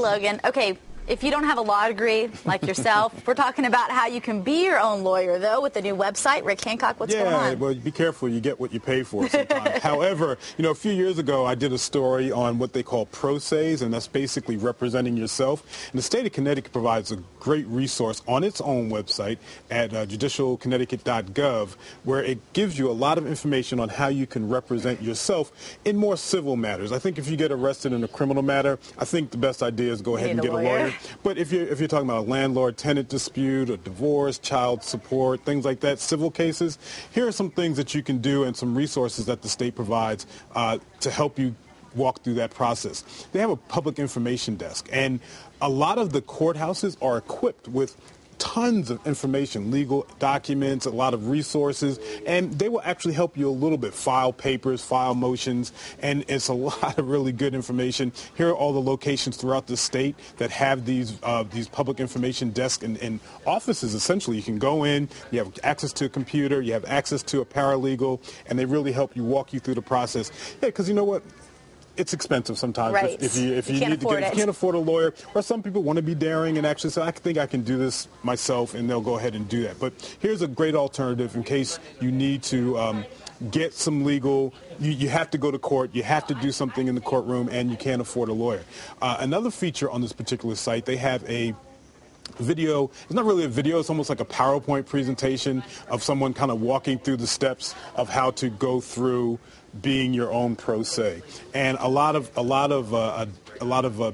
Logan. Okay, if you don't have a law degree like yourself, we're talking about how you can be your own lawyer, though, with the new website. Rick Hancock, what's going on? Yeah, well, be careful. You get what you pay for sometimes. However, a few years ago, I did a story on what they call pro ses, and that's basically representing yourself. And the state of Connecticut provides a great resource on its own website at judicialconnecticut.gov, where it gives you a lot of information on how you can represent yourself in more civil matters. I think if you get arrested in a criminal matter, I think the best idea is go ahead and get a lawyer. But if you're talking about a landlord-tenant dispute, a divorce, child support, things like that, civil cases, here are some things that you can do and some resources that the state provides to help you walk through that process. They have a public information desk, and a lot of the courthouses are equipped with tons of information, legal documents, a lot of resources, and they will actually help you a little bit, file papers, file motions, and it's a lot of really good information. Here are all the locations throughout the state that have these public information desks and offices. Essentially, you can go in, you have access to a computer, you have access to a paralegal, and they really help you walk you through the process. Yeah, because you know what? It's expensive sometimes. Right. If you can't afford a lawyer, or some people want to be daring and actually say, I think I can do this myself, and they'll go ahead and do that. But here's a great alternative in case you need to get some legal, you have to go to court, you have to do something in the courtroom, and you can't afford a lawyer. Another feature on this particular site, they have a video. It's not really a video, it's almost like a PowerPoint presentation of someone kind of walking through the steps of how to go through being your own pro se. And a lot of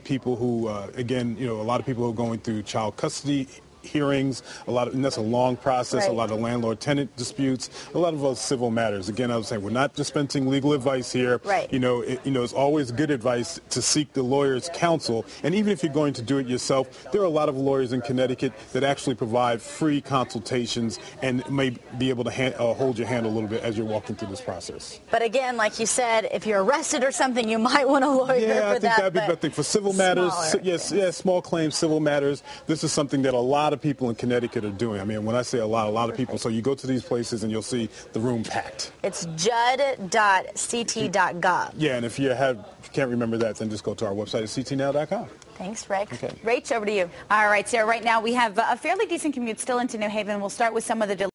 people who again, a lot of people who are going through child custody hearings, and that's a long process, right. A lot of landlord-tenant disputes, a lot of civil matters. Again, I was saying, we're not dispensing legal advice here. Right. It's always good advice to seek the lawyer's counsel, and even if you're going to do it yourself, there are a lot of lawyers in Connecticut that actually provide free consultations and may be able to hold your hand a little bit as you're walking through this process. But again, like you said, if you're arrested or something, you might want a lawyer for that. Yeah, I think that'd be the thing. For civil matters, small claims, civil matters, this is something that a lot of people in Connecticut are doing. I mean, when I say a lot of people. So you go to these places and you'll see the room packed. It's jud.ct.gov. Yeah, and if you can't remember that, then just go to our website at ctnow.com. Thanks, Rick. Okay. Rach, over to you. All right, Sarah, right now we have a fairly decent commute still into New Haven. We'll start with some of the